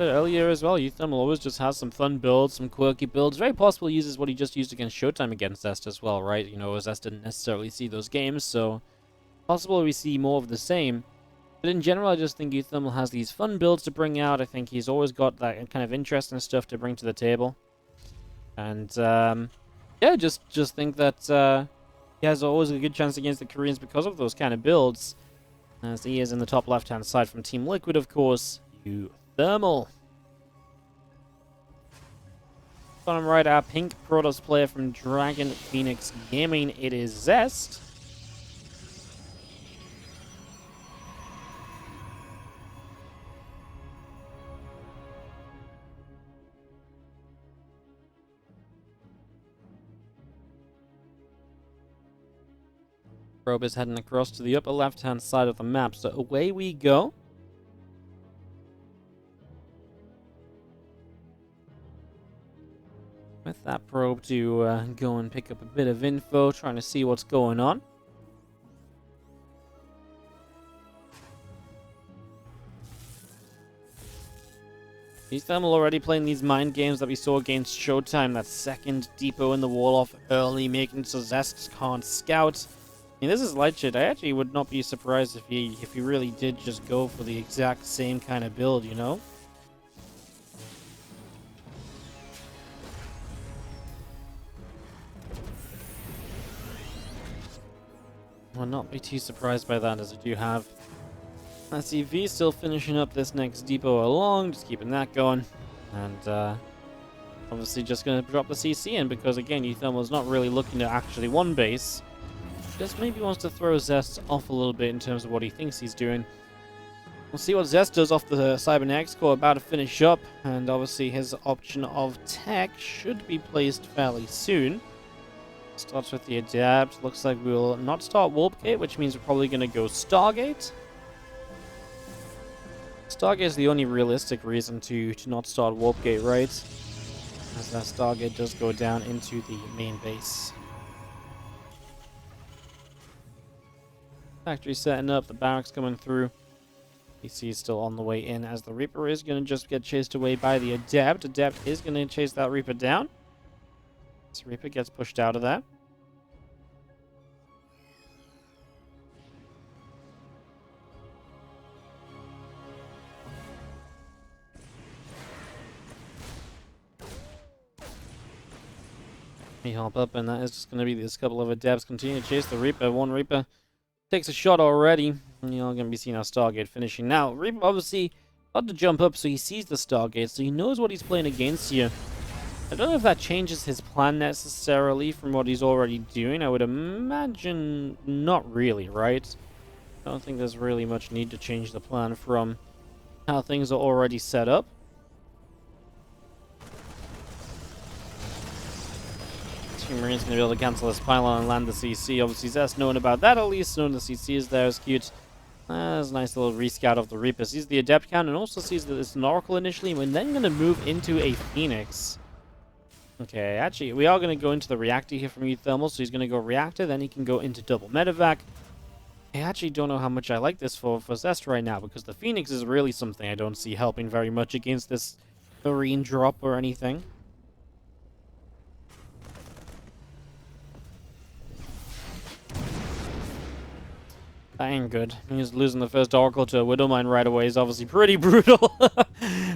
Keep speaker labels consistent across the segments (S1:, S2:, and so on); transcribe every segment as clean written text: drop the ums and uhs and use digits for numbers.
S1: Earlier as well, uThermal always just has some fun builds, some quirky builds. Very possible he uses what he just used against Showtime against Zest as well, right? You know, Zest didn't necessarily see those games, so possible we see more of the same. But in general, I just think uThermal has these fun builds to bring out. I think he's always got that kind of interesting stuff to bring to the table. And, yeah, just think that he has always a good chance against the Koreans because of those kind of builds. As he is in the top left-hand side from Team Liquid, of course, uThermal. Bottom right, our pink Protoss player from Dragon Phoenix Gaming, it is Zest. Probe is heading across to the upper left-hand side of the map, so away we go. With that probe to go and pick up a bit of info, trying to see what's going on. uThermal already playing these mind games that we saw against Showtime, that second depot in the wall off early, making so Zest can't scout. I mean, this is light shit. I actually would not be surprised if he really did just go for the exact same kind of build, you know? I would not be too surprised by that, as I do have SCV still finishing up this next depot along, just keeping that going. And obviously just going to drop the CC in, because again, uThermal is not really looking to actually one base. Just maybe wants to throw Zest off a little bit in terms of what he thinks he's doing. We'll see what Zest does off the Cybernetics core, about to finish up, and obviously his option of tech should be placed fairly soon. Starts with the Adapt. Looks like we'll not start Warp Gate, which means we're probably going to go Stargate. Stargate is the only realistic reason to not start Warp Gate, right? As that Stargate does go down into the main base. Factory setting up, the barracks coming through. PC is still on the way in, as the Reaper is going to just get chased away by the Adept. Adept is going to chase that Reaper down. This Reaper gets pushed out of that. We hop up, and that is just going to be this couple of Adepts continue to chase the Reaper. One Reaper takes a shot already. And you're going to be seeing our Stargate finishing. Now, Reaper obviously got to jump up, so he sees the Stargate, so he knows what he's playing against here. I don't know if that changes his plan necessarily from what he's already doing. I would imagine not really, right? I don't think there's really much need to change the plan from how things are already set up. Team Marine's going to be able to cancel this pylon and land the CC. Obviously, Zest knowing about that, at least knowing the CC is there is cute. There's a nice little rescout of the Reaper. Sees the Adept count and also sees that it's an Oracle initially. And we're then going to move into a Phoenix. Okay, actually, we are going to go into the Reactor here from uThermal. So he's going to go Reactor, then he can go into double Medevac. I actually don't know how much I like this for Zest right now, because the Phoenix is really something I don't see helping very much against this Marine drop or anything. That ain't good. He's losing the first Oracle to a Widowmine right away is obviously pretty brutal.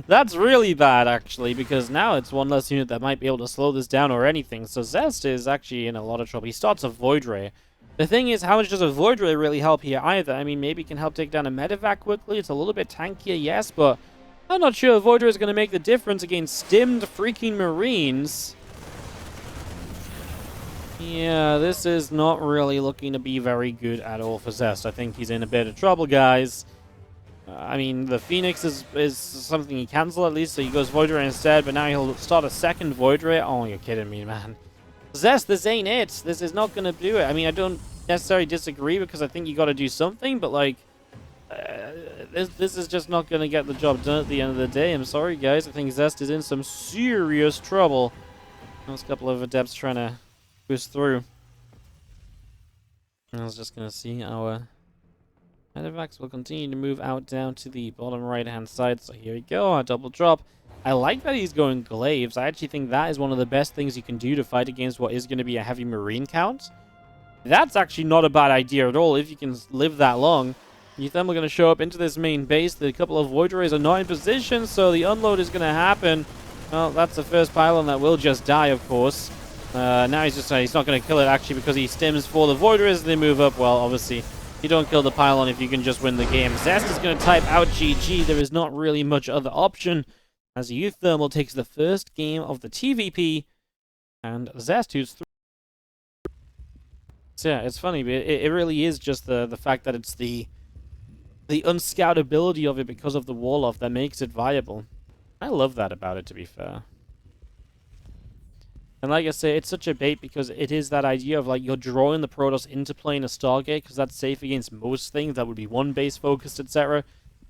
S1: That's really bad, actually, because now it's one less unit that might be able to slow this down or anything. So Zest is actually in a lot of trouble. He starts a Void Ray. The thing is, how much does a Void Ray really help here either? I mean, maybe it can help take down a Medevac quickly. It's a little bit tankier, yes, but I'm not sure a Void Ray is going to make the difference against stimmed freaking Marines. Yeah, this is not really looking to be very good at all for Zest. I think he's in a bit of trouble, guys. I mean, the Phoenix is something he cancel at least, so he goes Void Ray instead, but now he'll start a second Void Ray. Oh, you're kidding me, man. Zest, this ain't it. This is not going to do it. I mean, I don't necessarily disagree, because I think you got to do something, but, like, this is just not going to get the job done at the end of the day. I'm sorry, guys. I think Zest is in some serious trouble. There's a couple of Adepts trying to boost through. I was just going to see our Medevacs will continue to move out down to the bottom right-hand side. So here we go, a double drop. I like that he's going glaives. I actually think that is one of the best things you can do to fight against what is going to be a heavy marine count. That's actually not a bad idea at all if you can live that long. uThermal going to show up into this main base. The couple of Void Rays are not in position, so the unload is going to happen. Well, that's the first pylon that will just die, of course. Now he's not going to kill it, actually, because he stims for the Void Rays as they move up. Well, obviously, you don't kill the pylon if you can just win the game. Zest is going to type out GG. There is not really much other option, as uThermal takes the first game of the TVP, and Zest, who's through. So yeah, it's funny, but it really is just the fact that it's the unscoutability of it because of the wall-off that makes it viable. I love that about it, to be fair. And like I say, it's such a bait because it is that idea of like you're drawing the Protoss into playing a Stargate because that's safe against most things that would be one base focused, etc.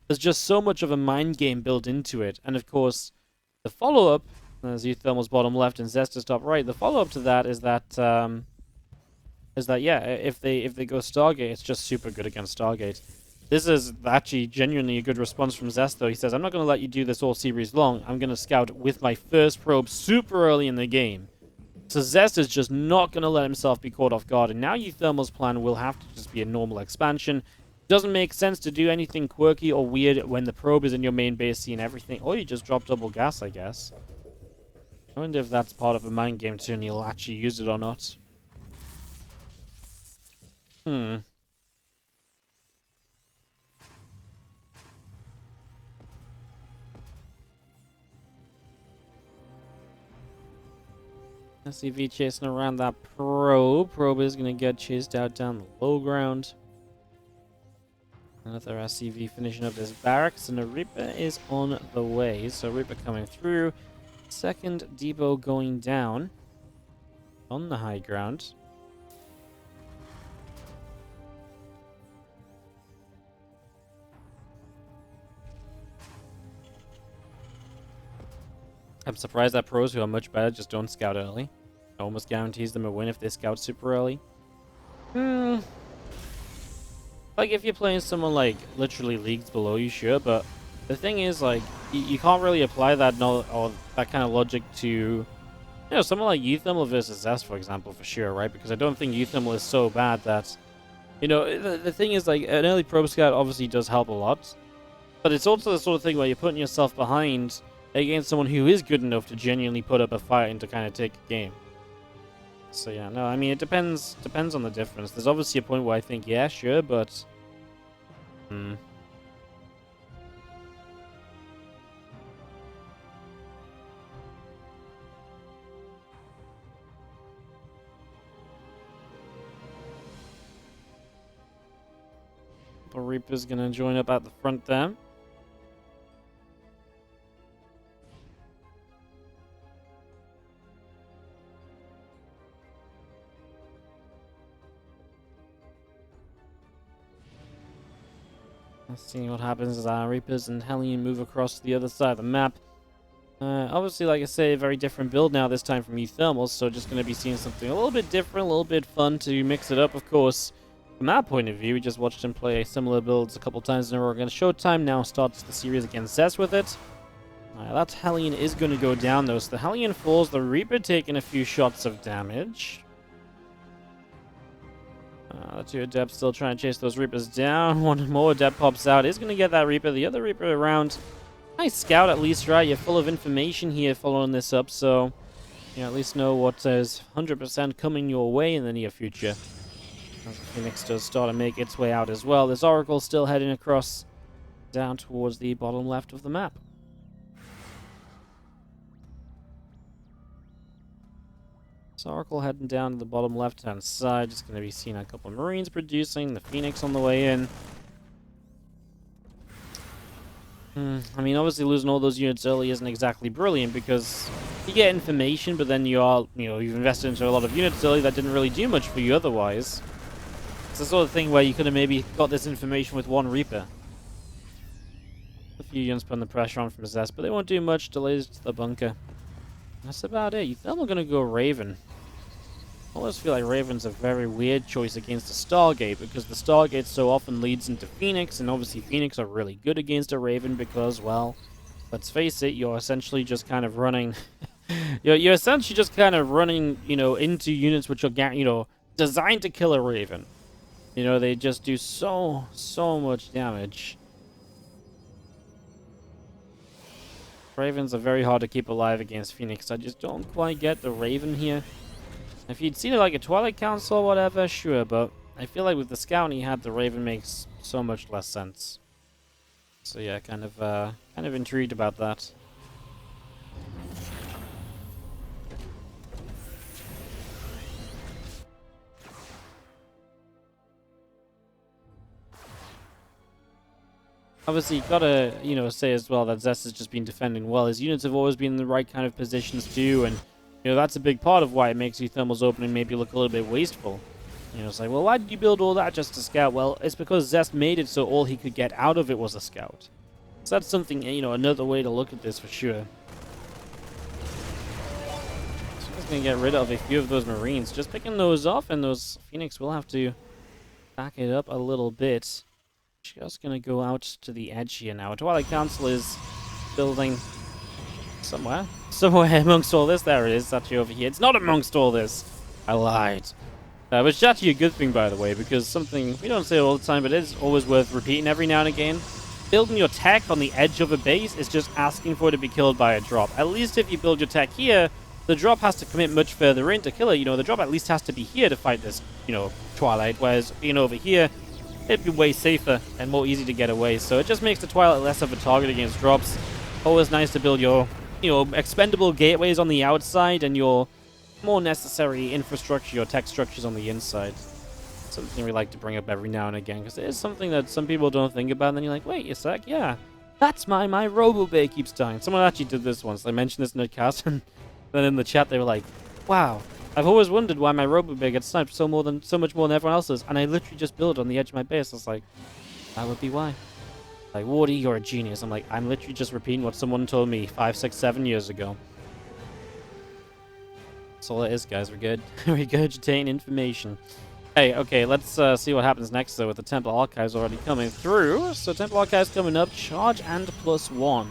S1: There's just so much of a mind game built into it. And of course, the follow-up, as uThermal's bottom left and Zesta's top right, the follow-up to that is that yeah, if they go Stargate, it's just super good against Stargate. This is actually genuinely a good response from Zest, though. He says, I'm not going to let you do this all series long. I'm going to scout with my first probe super early in the game. So Zest is just not going to let himself be caught off guard. And now uThermal's plan will have to just be a normal expansion. Doesn't make sense to do anything quirky or weird when the probe is in your main base, seeing everything. Or you just drop double gas, I guess. I wonder if that's part of a mind game too and he'll actually use it or not. SCV chasing around that probe. Probe is going to get chased out down the low ground. Another SCV finishing up his barracks, and a Reaper is on the way. So Reaper coming through. Second depot going down on the high ground. I'm surprised that pros who are much better just don't scout early. It almost guarantees them a win if they scout super early. Like, if you're playing someone, like, literally leagues below you, sure, but the thing is, like, you can't really apply that or that kind of logic to, you know, someone like uThermal versus Zest, for example, for sure, right? Because I don't think uThermal is so bad that, you know, the thing is, like, an early probe scout obviously does help a lot, but it's also the sort of thing where you're putting yourself behind against someone who is good enough to genuinely put up a fight and to kind of take a game. So yeah, no, I mean, it depends on the difference. There's obviously a point where I think, yeah, sure, but... The Reaper's gonna join up at the front there. Let's see what happens as our Reapers and Hellion move across to the other side of the map. Obviously, like I say, a very different build now, this time from uThermal, so just going to be seeing something a little bit different, a little bit fun to mix it up, of course. From that point of view, we just watched him play similar builds a couple times in a row against Showtime, now starts the series against Zest with it. That Hellion is going to go down, though, so the Hellion falls, the Reaper taking a few shots of damage. The two Adepts still trying to chase those Reapers down. One more Adept pops out. Is going to get that Reaper. The other Reaper around. Nice scout at least, right? You're full of information here following this up, so you at least know what is 100% coming your way in the near future. As the Phoenix does start to make its way out as well. This Oracle still heading across down towards the bottom left of the map. So Oracle heading down to the bottom left-hand side. Just going to be seeing a couple of Marines producing. The Phoenix on the way in. I mean, obviously losing all those units early isn't exactly brilliant because you get information, but then you've invested into a lot of units early that didn't really do much for you otherwise. It's the sort of thing where you could have maybe got this information with one Reaper. A few units putting the pressure on from Zest, but they won't do much. Delays to the bunker. That's about it. uThermal gonna go Raven. I always feel like Raven's a very weird choice against the Stargate, because the Stargate so often leads into Phoenix, and obviously Phoenix are really good against a Raven because, well, let's face it, you're essentially just kind of running... you're essentially just kind of running, into units which are, designed to kill a Raven. They just do so much damage. Ravens are very hard to keep alive against Phoenix. I just don't quite get the Raven here. If you'd seen it like a Twilight Council or whatever, sure, but I feel like with the Scout he had, the Raven makes so much less sense. So yeah, kind of intrigued about that. Obviously, you gotta, say as well that Zest has just been defending well. His units have always been in the right kind of positions too, and, that's a big part of why it makes uThermal's opening maybe look a little bit wasteful. It's like, well, why did you build all that just to scout? Well, it's because Zest made it so all he could get out of it was a scout. So that's something, another way to look at this for sure. So I'm just gonna get rid of a few of those Marines. Just picking those off, and those Phoenix will have to back it up a little bit. Just gonna go out to the edge here now. Twilight Council is building somewhere amongst all this. There it is, actually over here. It's not amongst all this. I lied. Which is actually a good thing, by the way, because something we don't say all the time, but it is always worth repeating every now and again. Building your tech on the edge of a base is just asking for it to be killed by a drop. At least if you build your tech here, the drop has to commit much further in to kill it. The drop at least has to be here to fight this, Twilight, whereas being over here, it'd be way safer and more easy to get away. So it just makes the Twilight less of a target against drops. Always nice to build your, expendable gateways on the outside and your more necessary infrastructure, your tech structures on the inside. Something we like to bring up every now and again, because it is something that some people don't think about, and then you're like, wait a sec, yeah, that's my Robo-Bay keeps dying. Someone actually did this once. They mentioned this in the cast, and then in the chat they were like, wow, I've always wondered why my Robo-Bay gets sniped so much more than everyone else's, and I literally just build on the edge of my base. I was like, that would be why. Like, Wardy, you're a genius. I'm like, I'm literally just repeating what someone told me 5, 6, 7 years ago. That's all it is, guys. We're good. Regurgitating information. Hey, okay, let's see what happens next, though, with the Temple Archives already coming through. So Temple Archives coming up, charge and +1.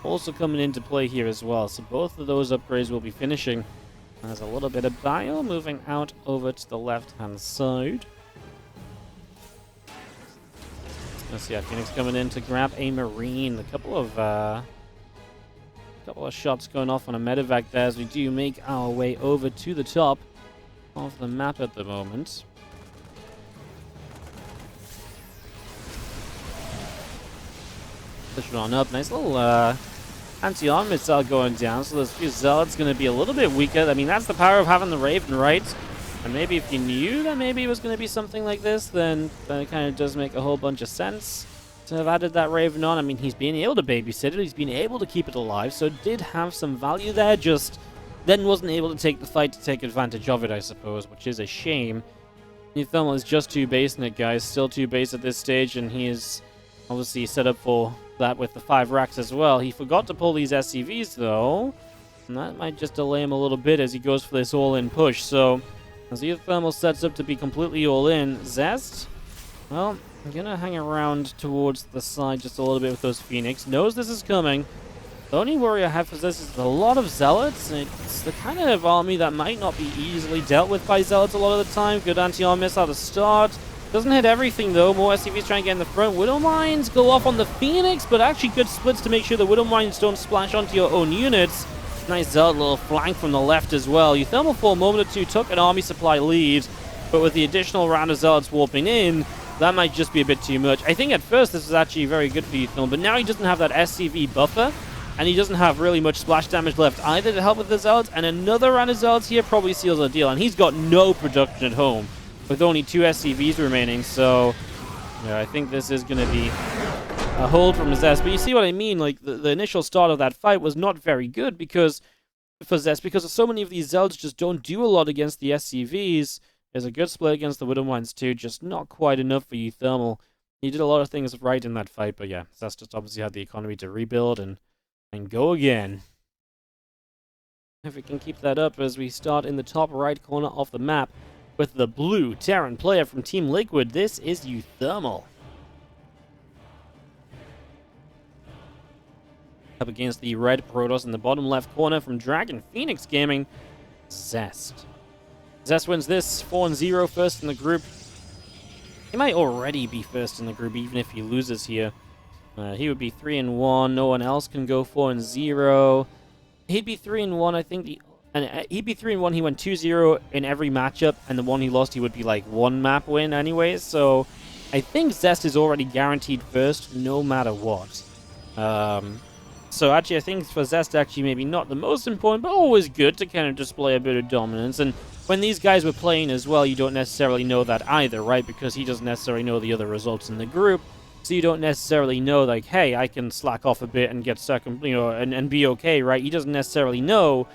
S1: Also coming into play here as well. So both of those upgrades will be finishing. There's a little bit of bile moving out over to the left-hand side. Let's see, Phoenix coming in to grab a Marine. A couple of shots going off on a medevac there as we do make our way over to the top of the map at the moment. Pushing on up. Nice little anti-arm missile going down, so those few zealots going to be a little bit weaker. I mean, that's the power of having the Raven, right? And maybe if you knew that maybe it was going to be something like this, then it kind of does make a whole bunch of sense to have added that Raven on. I mean, he's been able to babysit it, he's been able to keep it alive, so it did have some value there, just then wasn't able to take the fight to take advantage of it, I suppose, which is a shame. uThermal is just 2 base in it, guys, still 2 base at this stage, and he is obviously set up for that with the 5 racks as well. He forgot to pull these SCVs, though, and that might just delay him a little bit as he goes for this all-in push, so as uThermal sets up to be completely all-in, Zest, well, I'm going to hang around towards the side just a little bit with those Phoenix. Knows this is coming. The only worry I have for this is a lot of Zealots. It's the kind of army that might not be easily dealt with by Zealots a lot of the time. Good anti-arm missile to start. Doesn't hit everything, though. More SCVs trying to get in the front. Widow Mines go off on the Phoenix, but actually good splits to make sure the Widow Mines don't splash onto your own units. Nice Zealot little flank from the left as well. uThermal for a moment or two took an army supply lead, but with the additional round of Zealots warping in, that might just be a bit too much. I think at first this was actually very good for uThermal, but now he doesn't have that SCV buffer, and he doesn't have really much splash damage left either to help with the Zealots, and another round of Zealots here probably seals the deal, and he's got no production at home with only 2 SCVs remaining, so yeah, I think this is going to be a hold from Zest. But you see what I mean, like the initial start of that fight was not very good because for Zest, because so many of these Zealots just don't do a lot against the SCVs. There's a good split against the Widow Mines too, just not quite enough for uThermal. He did a lot of things right in that fight, but yeah, Zest just obviously had the economy to rebuild and go again. If we can keep that up as we start in the top right corner of the map with the blue Terran player from Team Liquid. This is uThermal. Up against the red Protoss in the bottom left corner from Dragon Phoenix Gaming, Zest. Zest wins this 4-0, first in the group. He might already be first in the group even if he loses here. He would be 3-1. No one else can go 4-0. He'd be 3-1. I think he'd be 3-1. He went 2-0 in every matchup, and the one he lost, he would be like one map win anyways. So I think Zest is already guaranteed first, no matter what. So actually, I think for Zest, actually maybe not the most important, but always good to kind of display a bit of dominance. And when these guys were playing as well, you don't necessarily know that either, right? Because he doesn't necessarily know the other results in the group. So you don't necessarily know, like, hey, I can slack off a bit and get second, and be okay, right? He doesn't necessarily know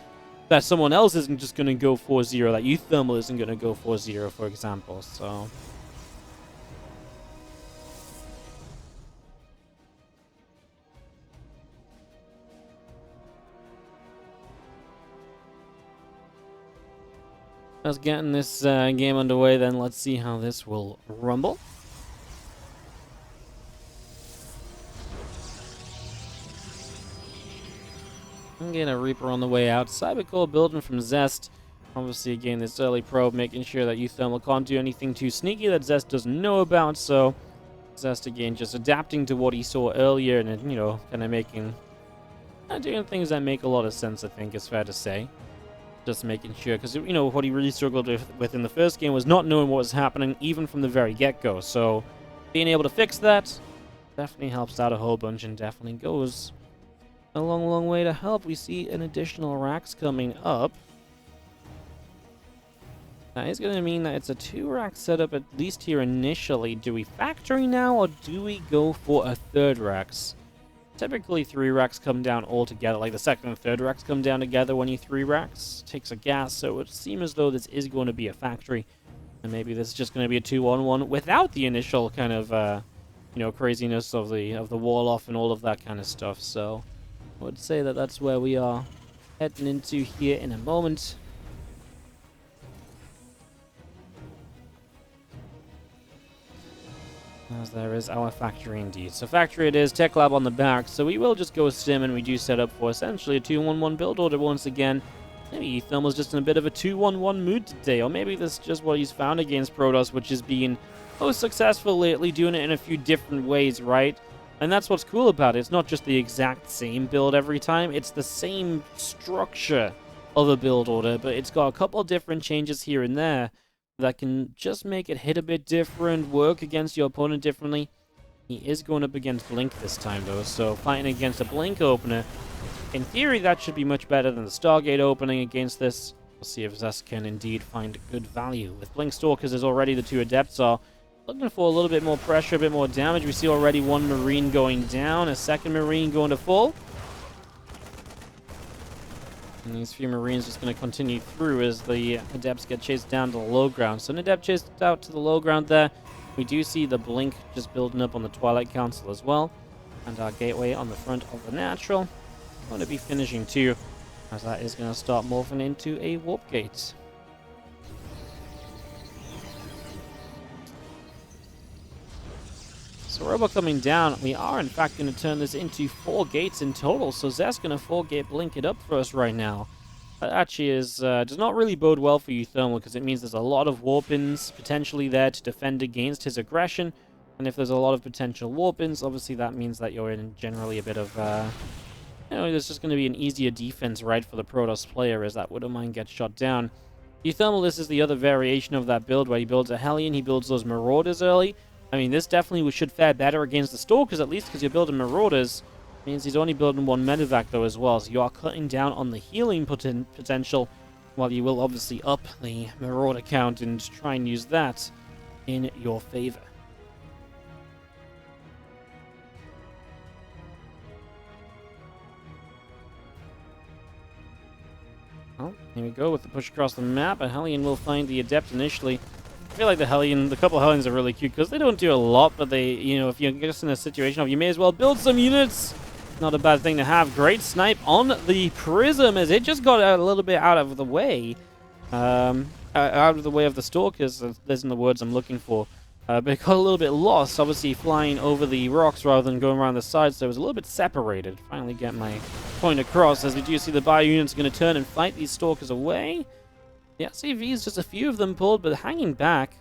S1: that someone else isn't just going to go 4-0, that uThermal isn't going to go 4-0, for example, so... Let's get in this game underway, then let's see how this will rumble. I'm getting a Reaper on the way out. Cybercore building from Zest. Obviously, again, this early probe, making sure that uThermal can't do anything too sneaky that Zest doesn't know about. So, Zest, again, just adapting to what he saw earlier and, kind of making... doing things that make a lot of sense, I think, is fair to say. Just making sure, because, what he really struggled with in the first game was not knowing what was happening, even from the very get-go. So, being able to fix that definitely helps out a whole bunch and definitely goes a long, long way to help. We see an additional racks coming up. That is going to mean that it's a 2-rack setup, at least here initially. Do we factory now, or do we go for a 3rd racks? Typically, 3 racks come down all together. Like, the 2nd and 3rd racks come down together when you 3 racks. Takes a gas, so it would seem as though this is going to be a factory. And maybe this is just going to be a 2-on-1 without the initial kind of, craziness of the wall off and all of that kind of stuff. So I would say that that's where we are heading into here in a moment. As there is our factory indeed. So factory it is, Tech Lab on the back. So we will just go sim and we do set up for essentially a 2-1-1 build order once again. Maybe uThermal's just in a bit of a 2-1-1 mood today. Or maybe this is just what he's found against Protoss, which is being most successful lately, doing it in a few different ways, right? And that's what's cool about it. It's not just the exact same build every time. It's the same structure of a build order, but it's got a couple of different changes here and there that can just make it hit a bit different, work against your opponent differently. He is going up against Blink this time, though, so fighting against a Blink opener, in theory, that should be much better than the Stargate opening against this. We'll see if Zest can indeed find good value. With Blink Stalkers, as already the 2 Adepts are looking for a little bit more pressure, a bit more damage. We see already 1 Marine going down, a 2nd Marine going to full. And these few Marines just going to continue through as the Adepts get chased down to the low ground. So an Adept chased out to the low ground there. We do see the Blink just building up on the Twilight Council as well. And our Gateway on the front of the Natural. Going to be finishing too, as that is going to start morphing into a Warp Gate. So Robo coming down, we are in fact going to turn this into 4 gates in total. So Zest going to 4-gate blink it up for us right now. That actually is does not really bode well for uThermal, because it means there's a lot of warp-ins potentially there to defend against his aggression. And if there's a lot of potential warp-ins, obviously that means that you're in generally a bit of, there's just going to be an easier defense, right, for the Protoss player as that Widowmine gets shot down. uThermal, this is the other variation of that build where he builds a Hellion, he builds those Marauders early. I mean, this definitely should fare better against the Stalkers, at least because you're building Marauders. Means he's only building 1 Medivac, though, as well. So you are cutting down on the healing potential, while you will obviously up the Marauder count and try and use that in your favor. Well, here we go with the push across the map. A Hellion will find the Adept initially. I feel like the couple of Hellions are really cute because they don't do a lot, but they, if you're just in a situation of you may as well build some units. Not a bad thing to have. Great snipe on the Prism as it just got a little bit out of the way. Out of the way of the Stalkers, those are the words I'm looking for. But it got a little bit lost, obviously flying over the rocks rather than going around the sides, so it was a little bit separated. Finally get my point across, as we do see the bio units going to turn and fight these Stalkers away. The SCVs, just a few of them pulled, but hanging back.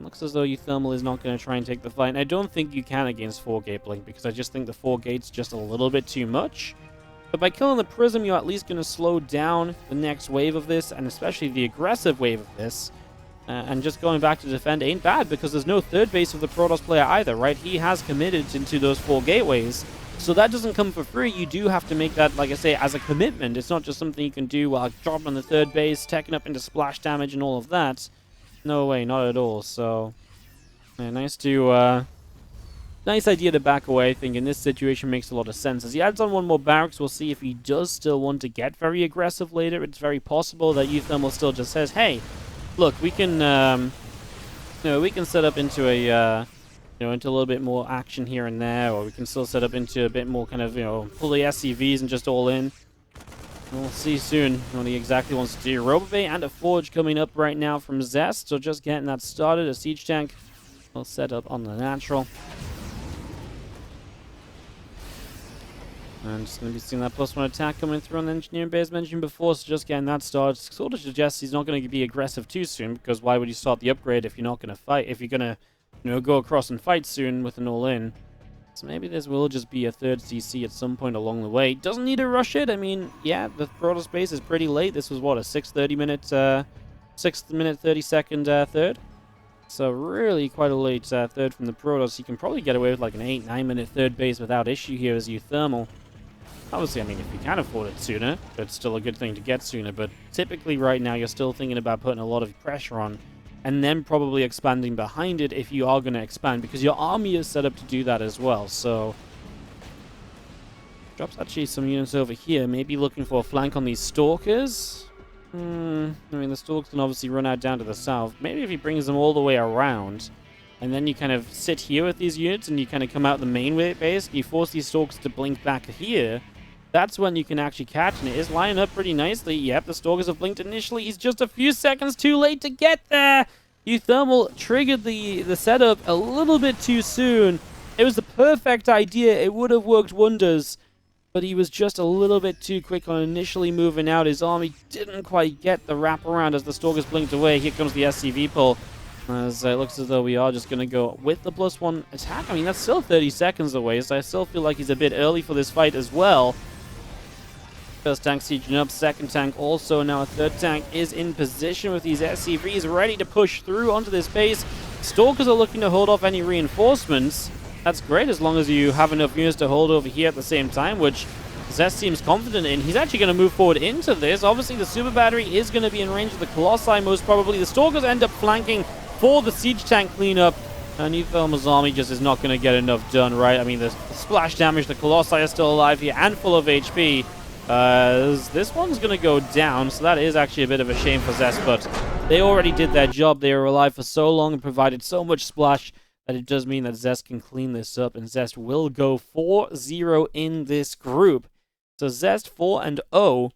S1: Looks as though uThermal is not going to try and take the fight. And I don't think you can against 4-gate blink, because I just think the 4-gate's just a little bit too much. But by killing the Prism, you're at least going to slow down the next wave of this, and especially the aggressive wave of this. And just going back to defend ain't bad, because there's no third base of the Protoss player either, right? He has committed into those 4 gateways. So that doesn't come for free. You do have to make that, like I say, as a commitment. It's not just something you can do while dropping on the third base, taking up into splash damage and all of that. No way, not at all. So, yeah, nice idea to back away. I think in this situation makes a lot of sense. As he adds on one more barracks, we'll see if he does still want to get very aggressive later. It's very possible that uThermal still just says, hey, look, we can, we can set up into a, into a little bit more action here and there, or we can still set up into a bit more kind of, pull the SCVs and just all in. We'll see soon what he exactly wants to do. Robobay and a Forge coming up right now from Zest, so just getting that started. A Siege Tank will set up on the natural. And just going to be seeing that +1 attack coming through on the engineering base mentioned before, so just getting that started sort of suggests he's not going to be aggressive too soon, because why would you start the upgrade if you're not going to fight, if you're going to, go across and fight soon with an all-in? So maybe this will just be a third CC at some point along the way. Doesn't need to rush it. I mean, yeah, the Protoss base is pretty late. This was, what, a 6 minute 30-second third? So really quite a late third from the Protoss. You can probably get away with like an 8-9 minute third base without issue here as uThermal. Obviously, I mean, if you can afford it sooner, it's still a good thing to get sooner. But typically right now, you're still thinking about putting a lot of pressure on and then probably expanding behind it if you are going to expand, because your army is set up to do that as well. So drops actually some units over here, maybe looking for a flank on these Stalkers. I mean, the Stalkers can obviously run out down to the south. Maybe if he brings them all the way around, and then you kind of sit here with these units, and you kind of come out the main base, you force these Stalkers to blink back here. That's when you can actually catch, and it is lining up pretty nicely. Yep, the Stalkers have blinked initially. He's just a few seconds too late to get there. uThermal triggered the setup a little bit too soon. It was the perfect idea. It would have worked wonders, but he was just a little bit too quick on initially moving out. His army didn't quite get the wraparound as the Stalkers blinked away. Here comes the SCV pull, as it looks as though we are just going to go with the +1 attack. I mean, that's still 30 seconds away, so I still feel like he's a bit early for this fight as well. First tank sieging up, second tank also. Now a third tank is in position with these SCVs ready to push through onto this base. Stalkers are looking to hold off any reinforcements. That's great as long as you have enough units to hold over here at the same time, which Zest seems confident in. He's actually going to move forward into this. Obviously, the super battery is going to be in range of the Colossi most probably. The Stalkers end up flanking for the siege tank cleanup. And uThermal's army just is not going to get enough done, right? I mean, the splash damage, the Colossi are still alive here and full of HP. This one's going to go down, so that is actually a bit of a shame for Zest, but they already did their job. They were alive for so long and provided so much splash that it does mean that Zest can clean this up, and Zest will go 4-0 in this group. So Zest 4-0